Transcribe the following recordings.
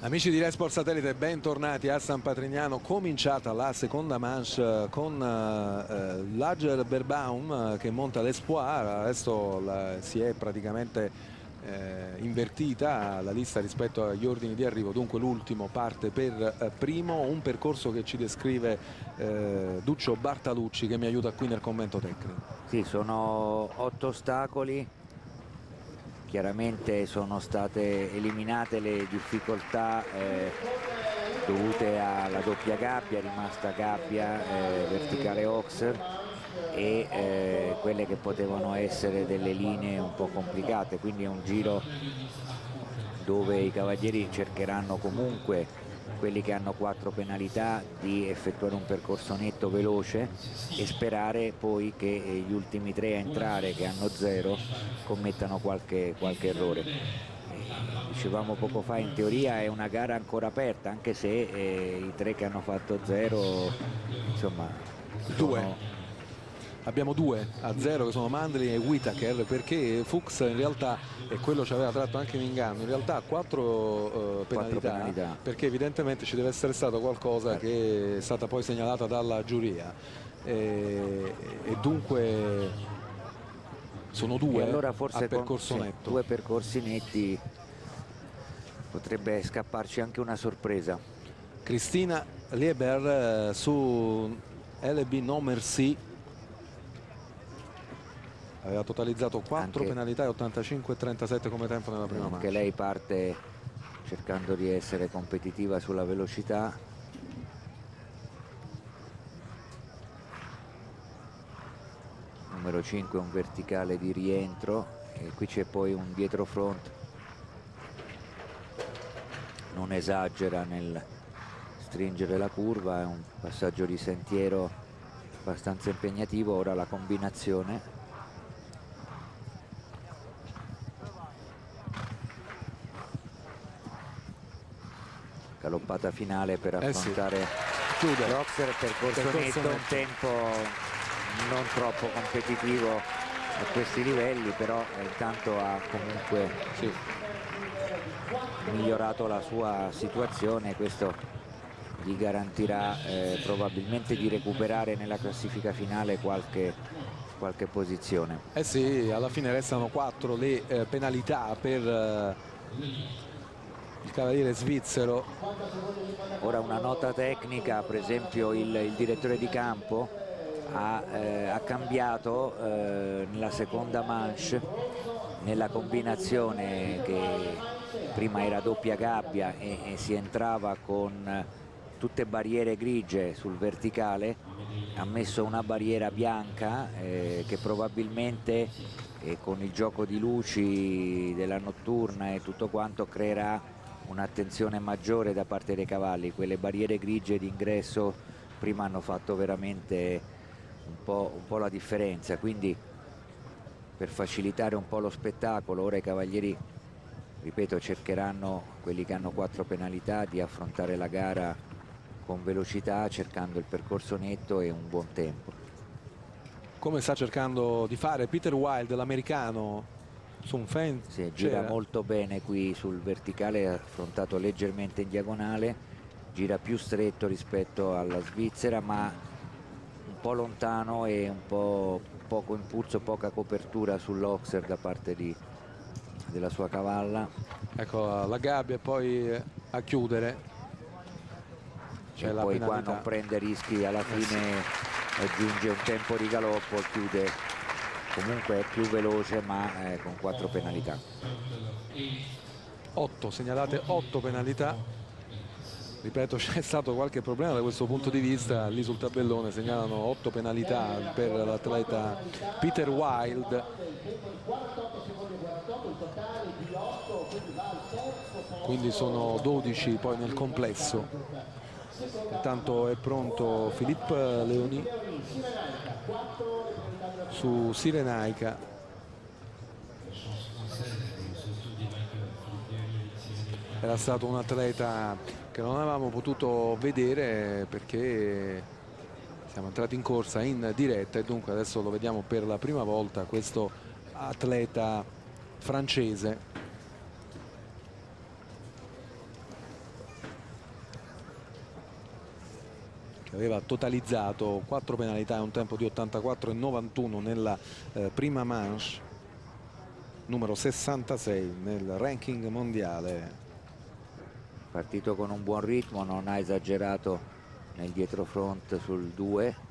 Amici di Rai Sport Satellite, bentornati a San Patrignano. Cominciata la seconda manche con l'Ager Berbaum che monta l'Espoir. Adesso si è praticamente invertita la lista rispetto agli ordini di arrivo, dunque l'ultimo parte per primo. Un percorso che ci descrive Duccio Bartalucci, che mi aiuta qui nel commento tecnico. Sì, sono 8 ostacoli. Chiaramente sono state eliminate le difficoltà dovute alla doppia gabbia, rimasta gabbia verticale Oxer, e quelle che potevano essere delle linee un po' complicate, quindi è un giro dove i cavalieri cercheranno comunque, quelli che hanno 4 penalità, di effettuare un percorso netto, veloce, e sperare poi che gli ultimi 3 a entrare, che hanno 0, commettano qualche errore. Dicevamo poco fa, in teoria è una gara ancora aperta, anche se i 3 che hanno fatto 0, insomma, sono... Abbiamo 2 a 0 che sono Mandri e Whittaker, perché Fuchs in realtà, e quello ci aveva tratto anche in inganno, in realtà ha 4 penalità, perché evidentemente ci deve essere stato qualcosa che è stata poi segnalata dalla giuria, e dunque sono 2 allora forse a percorso netto. 2 percorsi netti, potrebbe scapparci anche una sorpresa. Cristina Lieber su LB No Merci aveva totalizzato 4 penalità e 85,37 come tempo nella prima manche. Anche lei parte cercando di essere competitiva sulla velocità. Numero 5 un verticale di rientro, e qui c'è poi un dietro front, non esagera nel stringere la curva, è un passaggio di sentiero abbastanza impegnativo. Ora la combinazione, galoppata finale per affrontare l'Oxer, percorso netto, un tempo non troppo competitivo a questi livelli, però intanto ha comunque migliorato la sua situazione. Questo gli garantirà probabilmente di recuperare nella classifica finale qualche posizione. Eh sì, alla fine restano 4 le penalità per il cavaliere svizzero. Ora una nota tecnica: per esempio il direttore di campo ha cambiato nella seconda manche, nella combinazione che prima era doppia gabbia e si entrava con tutte barriere grigie sul verticale, ha messo una barriera bianca che probabilmente con il gioco di luci della notturna e tutto quanto creerà un'attenzione maggiore da parte dei cavalli. Quelle barriere grigie d'ingresso prima hanno fatto veramente un po' la differenza, quindi per facilitare un po' lo spettacolo ora i cavalieri, ripeto, cercheranno, quelli che hanno 4 penalità, di affrontare la gara con velocità, cercando il percorso netto e un buon tempo, come sta cercando di fare Peter Wild, l'americano. Su un fence sì, gira molto bene qui sul verticale, ha affrontato leggermente in diagonale, gira più stretto rispetto alla Svizzera, ma un po' lontano e un po' poco impulso, poca copertura sull'Oxer da parte della sua cavalla. Ecco la gabbia e poi a chiudere. E poi qua non prende rischi, alla fine aggiunge un tempo di galoppo, chiude, comunque è più veloce, ma con 4 penalità. 8 segnalate, 8 penalità. Ripeto, c'è stato qualche problema da questo punto di vista. Lì sul tabellone segnalano 8 penalità per l'atleta Peter Wild. Quindi sono 12 poi nel complesso. Intanto è pronto Philippe Leoni su Sirenaica. Era stato un atleta che non avevamo potuto vedere perché siamo entrati in corsa in diretta, e dunque adesso lo vediamo per la prima volta, questo atleta francese. che aveva totalizzato 4 penalità e un tempo di 84,91 nella prima manche, numero 66 nel ranking mondiale. Partito con un buon ritmo, non ha esagerato nel dietrofront sul 2.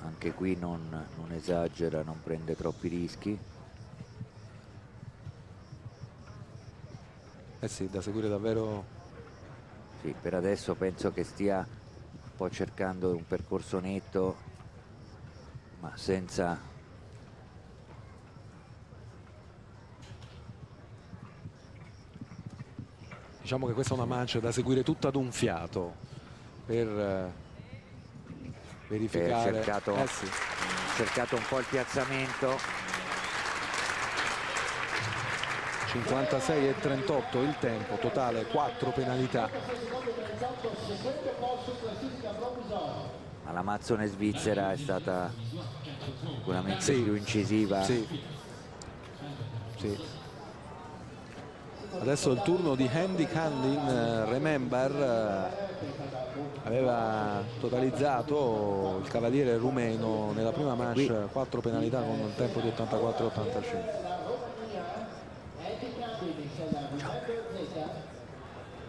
Anche qui non esagera, non prende troppi rischi. Sì, da seguire davvero. Sì, per adesso penso che stia un po' cercando un percorso netto, ma senza... Diciamo che questa è una manche da seguire tutta ad un fiato per verificare. Cercato un po' il piazzamento. 56,38 il tempo, totale 4 penalità. Ma la mazzone svizzera è stata sicuramente più incisiva. Sì. Adesso è il turno di Andy Candin. Remember, aveva totalizzato il cavaliere rumeno nella prima manche 4 penalità con un tempo di 84,85.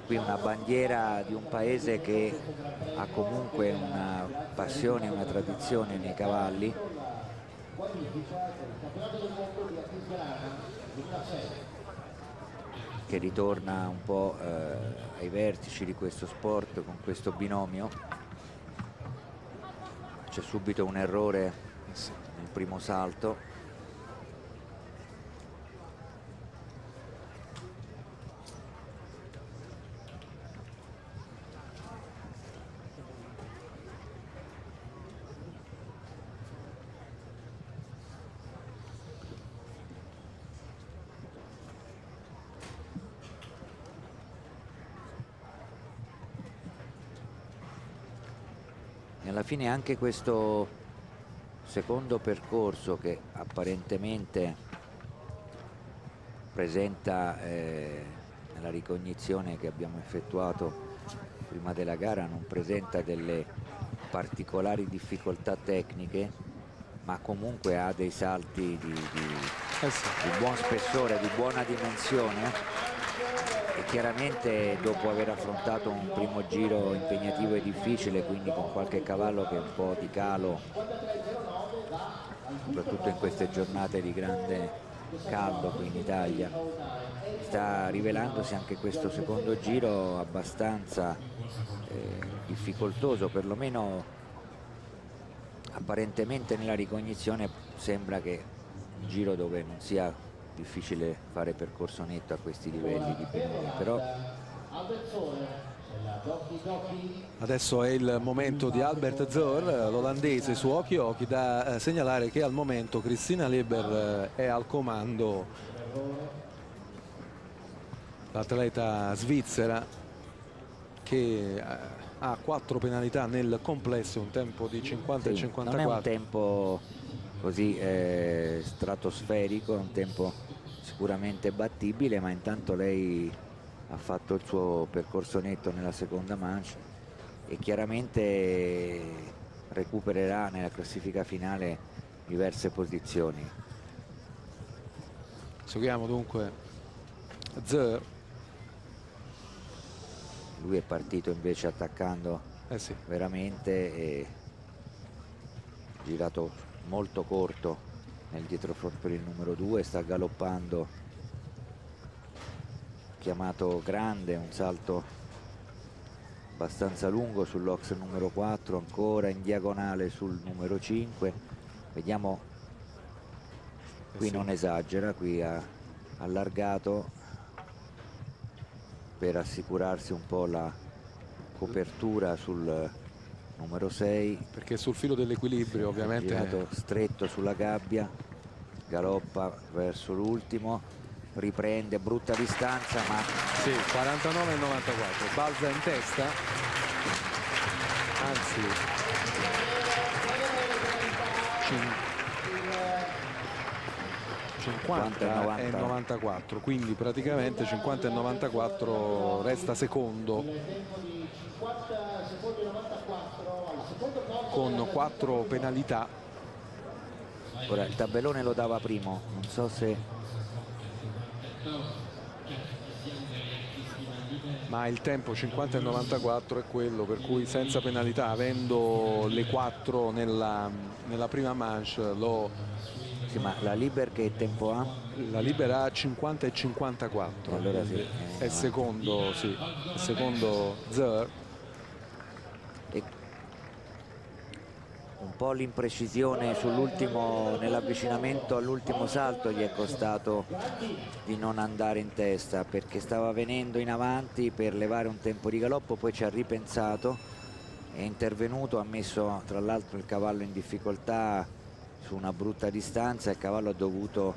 Qui una bandiera di un paese che ha comunque una passione, una tradizione nei cavalli. Che ritorna un po' ai vertici di questo sport con questo binomio. C'è subito un errore nel primo salto. Alla fine anche questo secondo percorso, che apparentemente presenta nella ricognizione che abbiamo effettuato prima della gara, non presenta delle particolari difficoltà tecniche, ma comunque ha dei salti di buon spessore, di buona dimensione. E chiaramente dopo aver affrontato un primo giro impegnativo e difficile, quindi con qualche cavallo che è un po' di calo, soprattutto in queste giornate di grande caldo qui in Italia, sta rivelandosi anche questo secondo giro abbastanza difficoltoso, perlomeno apparentemente nella ricognizione sembra che un giro dove non sia difficile fare percorso netto a questi livelli di penone, però adesso è il momento di Albert Zor, l'olandese su Occhi Occhi. Da segnalare che al momento Christina Leber è al comando, l'atleta svizzera, che ha 4 penalità nel complesso, un tempo di 50 e 54. Non è un tempo così stratosferico, è un tempo sicuramente battibile, ma intanto lei ha fatto il suo percorso netto nella seconda manche e chiaramente recupererà nella classifica finale diverse posizioni. Seguiamo dunque Zer. Lui è partito invece attaccando veramente e girato molto corto nel dietrofront per il numero 2, sta galoppando, chiamato grande, un salto abbastanza lungo sull'ox numero 4, ancora in diagonale sul numero 5. Vediamo, qui non esagera, qui ha allargato per assicurarsi un po' la copertura sul numero 6, perché sul filo dell'equilibrio ovviamente girato stretto sulla gabbia, galoppa verso l'ultimo, riprende, brutta distanza, ma 49,94, balza in testa, anzi 50 e 94, quindi praticamente 50 e 94 resta secondo con 4 penalità. Ora il tabellone lo dava primo, non so se... Ma il tempo 50 e 94 è quello per cui senza penalità, avendo le 4 nella prima manche, Sì, ma la Liber che tempo ha? La Libera ha 50 e 54. Allora sì, è secondo, sì, è secondo Zer. E un po' l'imprecisione sull'ultimo, nell'avvicinamento all'ultimo salto gli è costato di non andare in testa, perché stava venendo in avanti per levare un tempo di galoppo, poi ci ha ripensato, è intervenuto, ha messo tra l'altro il cavallo in difficoltà su una brutta distanza, il cavallo ha dovuto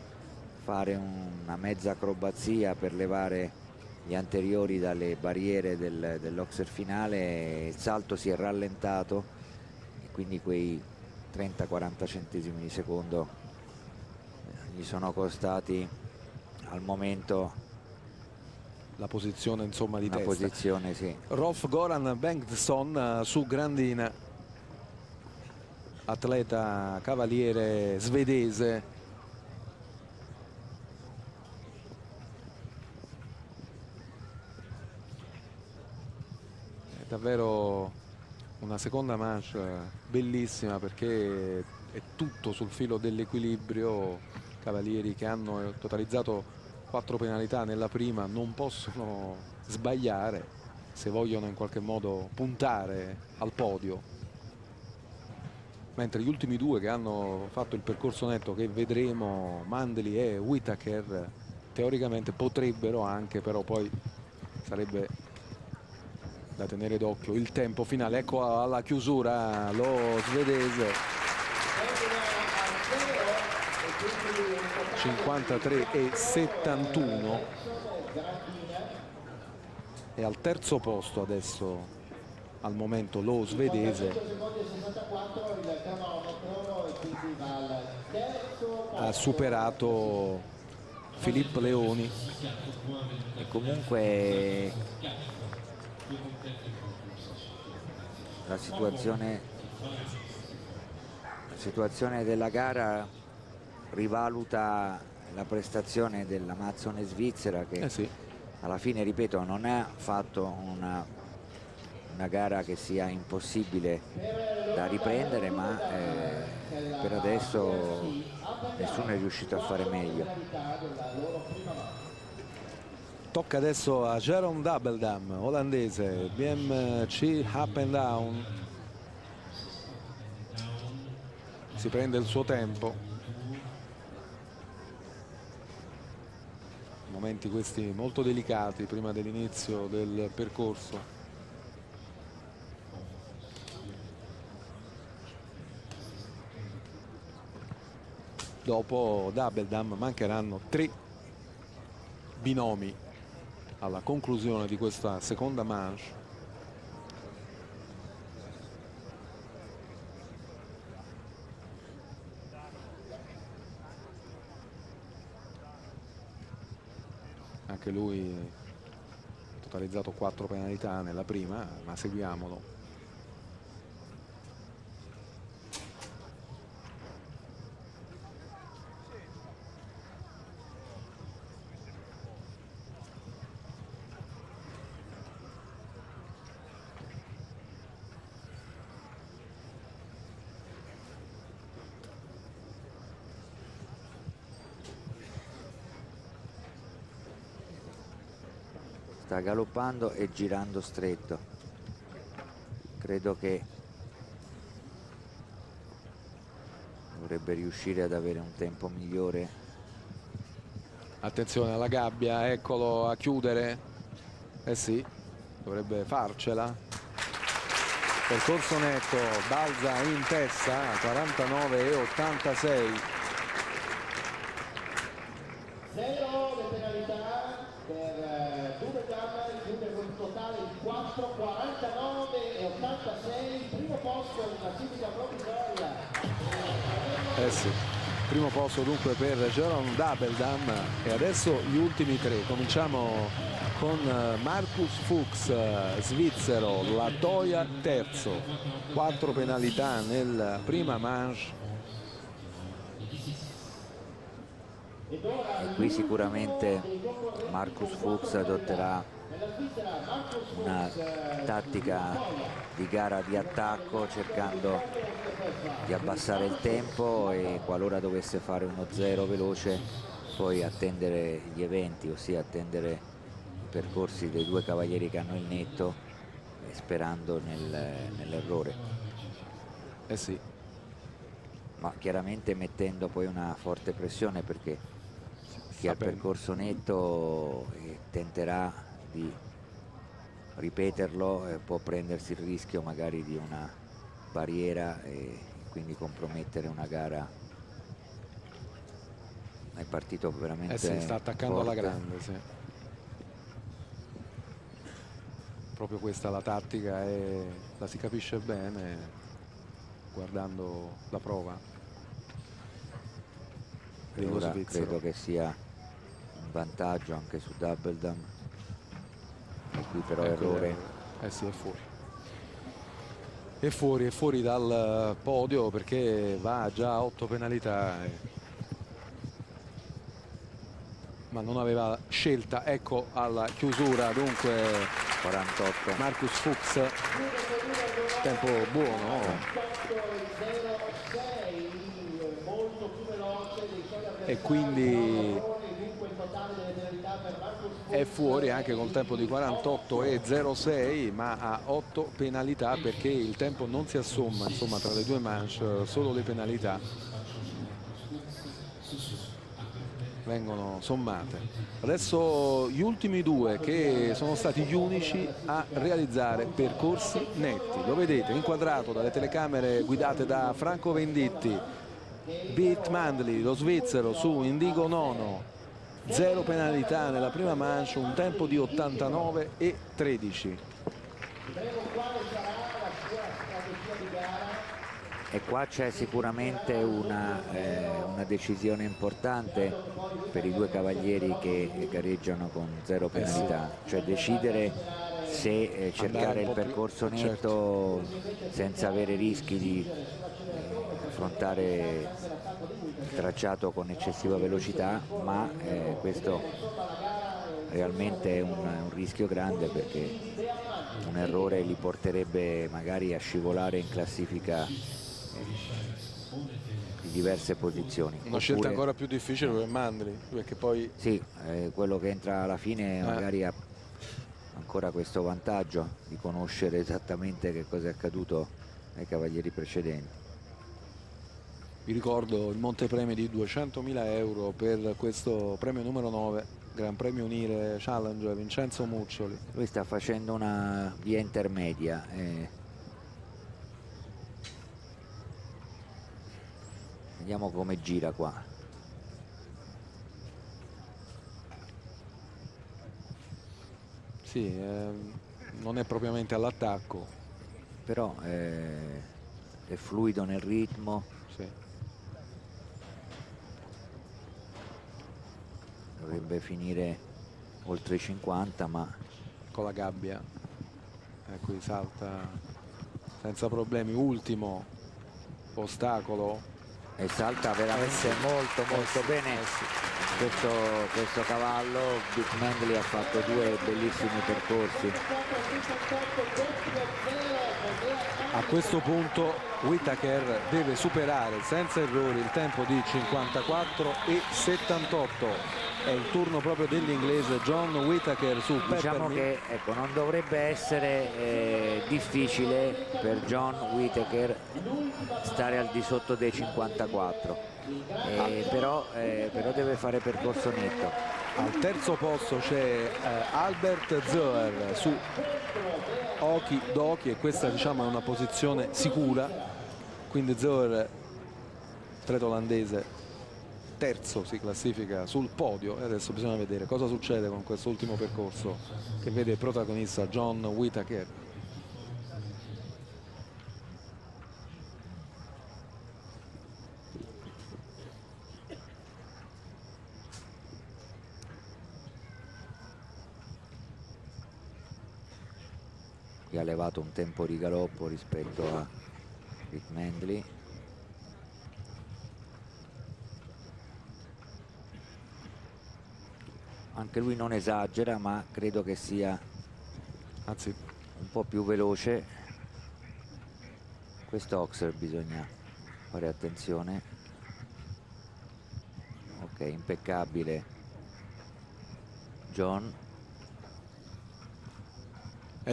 fare una mezza acrobazia per levare gli anteriori dalle barriere dell'oxer finale, il salto si è rallentato e quindi quei 30-40 centesimi di secondo gli sono costati al momento la posizione, insomma, di una testa. posizione, sì. Rolf Goran Bengtsson su Grandina, atleta cavaliere svedese. È davvero una seconda manche bellissima, perché è tutto sul filo dell'equilibrio. Cavalieri che hanno totalizzato 4 penalità nella prima non possono sbagliare se vogliono in qualche modo puntare al podio, mentre gli ultimi 2 che hanno fatto il percorso netto, che vedremo, Mandli e Whittaker, teoricamente potrebbero anche, però poi sarebbe da tenere d'occhio il tempo finale. Ecco alla chiusura lo svedese, 53 e 71, e al terzo posto adesso al momento lo svedese. Ha superato Filippo Leoni. E comunque la situazione della gara rivaluta la prestazione dell'Amazzone svizzera, che Sì, alla fine, ripeto, non ha fatto una gara che sia impossibile da riprendere, ma per adesso nessuno è riuscito a fare meglio. Tocca adesso a Jeroen Dabeldam, olandese, BMC Up and Down. Si prende il suo tempo. Momenti questi molto delicati prima dell'inizio del percorso. Dopo Dabeldam mancheranno 3 binomi alla conclusione di questa seconda manche. Anche lui ha totalizzato 4 penalità nella prima, ma seguiamolo. Sta galoppando e girando stretto, credo che dovrebbe riuscire ad avere un tempo migliore. Attenzione alla gabbia, eccolo a chiudere. Eh sì, dovrebbe farcela. Percorso netto, balza in testa, 49 e 86. 0 le penalità per Dabeldam, chiude con un totale di 4, 49 e 86, primo posto in classifica provvisoria. Sì, primo posto dunque per Jeroen Dabeldam, e adesso gli ultimi tre. Cominciamo con Marcus Fuchs, svizzero, Latoya terzo, 4 penalità nella prima manche. E qui sicuramente Marcus Fuchs adotterà una tattica di gara di attacco, cercando di abbassare il tempo, e qualora dovesse fare uno 0 veloce poi attendere gli eventi, ossia attendere i percorsi dei due cavalieri che hanno il netto, sperando nell'errore. Sì. Ma chiaramente mettendo poi una forte pressione, perché chi ha il percorso netto tenterà di ripeterlo, può prendersi il rischio magari di una barriera e quindi compromettere una gara. È partito veramente sì, sta attaccando forte. alla grande, sì. Proprio questa la tattica, e la si capisce bene guardando la prova. Ora credo che sia un vantaggio anche su Dabeldam, e qui però errore. Sì, è fuori dal podio, perché va già a 8 penalità, ma non aveva scelta. Ecco alla chiusura dunque 48 Marcus Fuchs, tempo buono, e quindi è fuori anche col tempo di 48,06, ma ha 8 penalità, perché il tempo non si assomma, insomma, tra le due manche, solo le penalità vengono sommate. Adesso gli ultimi due, che sono stati gli unici a realizzare percorsi netti. Lo vedete inquadrato dalle telecamere guidate da Franco Venditti. Beat Mandley, lo svizzero, su Indigo nono, 0 penalità nella prima manche, un tempo di 89,13. E qua c'è sicuramente una decisione importante per i due cavalieri che gareggiano con 0 penalità, cioè decidere se cercare il percorso netto, certo, senza avere rischi di affrontare il tracciato con eccessiva velocità, ma questo realmente è un rischio grande, perché un errore li porterebbe magari a scivolare in classifica di diverse posizioni. Una scelta ancora più difficile per Mandley, perché poi sì, quello che entra alla fine magari ha ancora questo vantaggio di conoscere esattamente che cosa è accaduto ai cavalieri precedenti. Vi ricordo il montepremi di 200.000 euro per questo premio numero 9, Gran Premio Unire Challenge Vincenzo Muccioli. Lui sta facendo una via intermedia. Vediamo come gira qua. Sì, non è propriamente all'attacco, però è fluido nel ritmo. Sì. Dovrebbe finire oltre i 50, ma con la gabbia, qui salta senza problemi. Ultimo ostacolo, e salta veramente molto bene. Questo cavallo. Beat Mandley ha fatto 2 bellissimi percorsi. A questo punto Whittaker deve superare senza errori il tempo di 54,78. È il turno proprio dell'inglese John Whittaker su Diciamo che non dovrebbe essere difficile per John Whittaker stare al di sotto dei 54, però deve fare percorso netto. Al terzo posto c'è Albert Zoer su Oki Doki, e questa diciamo è una posizione sicura, quindi Zoer, atleta olandese, terzo si classifica sul podio, e adesso bisogna vedere cosa succede con questo ultimo percorso che vede protagonista John Whittaker. che ha levato un tempo di galoppo rispetto a Vic Mendley. Anche lui non esagera, ma credo che sia anzi un po' più veloce. Questo Oxer bisogna fare attenzione. Ok, impeccabile John.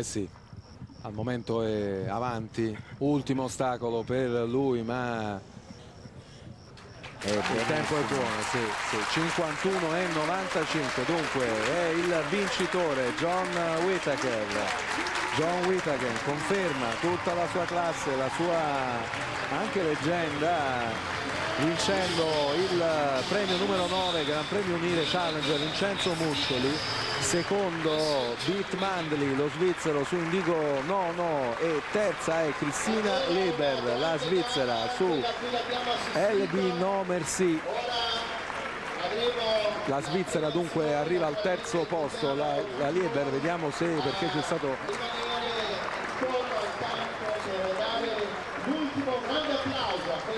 sì, al momento è avanti, ultimo ostacolo per lui, ma il tempo è buono, sì. 51,95, dunque è il vincitore John Whittaker. John Whittaker conferma tutta la sua classe, la sua anche leggenda, vincendo il premio numero 9 Gran Premio Unire Challenger Vincenzo Muccioli, secondo Vic Mendley lo svizzero su Indigo nono, e terza è Cristina Leber, la svizzera, su LB No Merci. La Svizzera dunque arriva al terzo posto, la Leber, vediamo se, perché c'è stato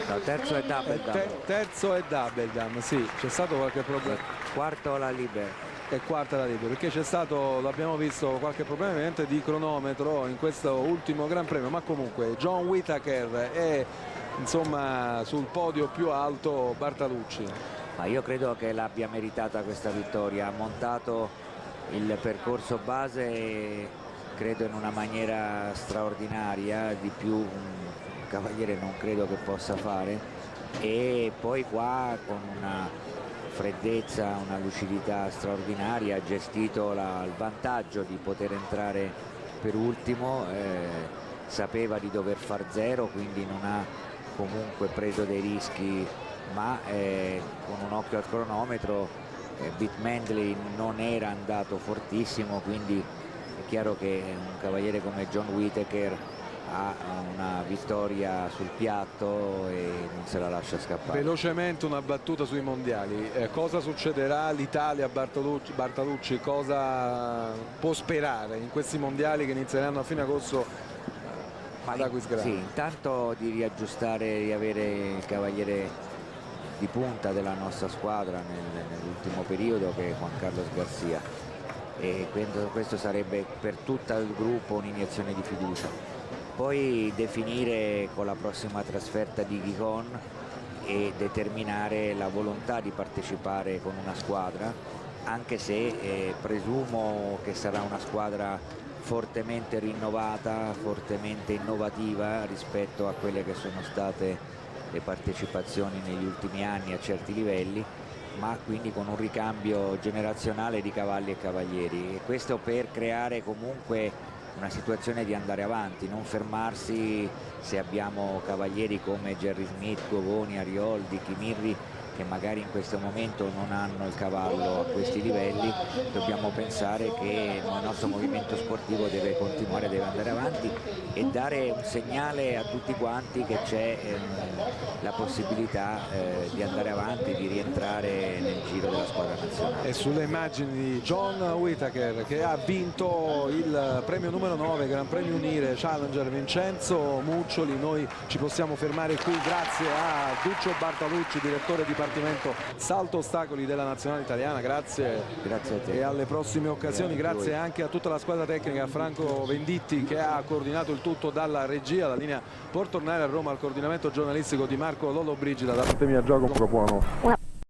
no, terzo è Double Dam. Terzo è Double Dam, sì, c'è stato qualche problema. Quarto la Liber. E quarta la Liber, perché c'è stato, l'abbiamo visto, qualche problema ovviamente di cronometro in questo ultimo Gran Premio, ma comunque John Whittaker è insomma sul podio più alto Bartalucci. Ma io credo che l'abbia meritata questa vittoria, ha montato il percorso base credo in una maniera straordinaria, di più un cavaliere non credo che possa fare, e poi qua con una freddezza, una lucidità straordinaria ha gestito il vantaggio di poter entrare per ultimo, sapeva di dover far zero, quindi non ha comunque preso dei rischi, ma con un occhio al cronometro Vic Mendley non era andato fortissimo, quindi è chiaro che un cavaliere come John Whittaker ha una vittoria sul piatto e non se la lascia scappare. Velocemente una battuta sui mondiali, cosa succederà all'Italia? Bartalucci cosa può sperare in questi mondiali che inizieranno a fine agosto ad Aquisgrana? Sì, intanto di riaggiustare, di avere il cavaliere di punta della nostra squadra nell'ultimo periodo, che è Juan Carlos Garcia, e questo sarebbe per tutto il gruppo un'iniezione di fiducia. Poi definire con la prossima trasferta di Gijón e determinare la volontà di partecipare con una squadra, anche se presumo che sarà una squadra fortemente rinnovata, fortemente innovativa rispetto a quelle che sono state le partecipazioni negli ultimi anni a certi livelli, ma quindi con un ricambio generazionale di cavalli e cavalieri, e questo per creare comunque una situazione di andare avanti, non fermarsi se abbiamo cavalieri come Jerry Smith, Govoni, Arioldi, Chimirri, che magari in questo momento non hanno il cavallo a questi livelli. Dobbiamo pensare che il nostro movimento sportivo deve continuare, deve andare avanti e dare un segnale a tutti quanti che c'è la possibilità di andare avanti, di rientrare nel giro della squadra nazionale. E sulle immagini di John Whittaker, che ha vinto il premio numero 9 Gran Premio Unire Challenger Vincenzo Muccioli, noi ci possiamo fermare qui grazie a Duccio Bartalucci, direttore Dipartimento Salto Ostacoli della Nazionale Italiana. Grazie a te. E alle prossime occasioni. Grazie anche a tutta la squadra tecnica, a Franco Venditti che ha coordinato il tutto dalla regia. La linea può tornare a Roma al coordinamento giornalistico di Marco Lollobrigida. Da parte mia, Giacomo Capuano.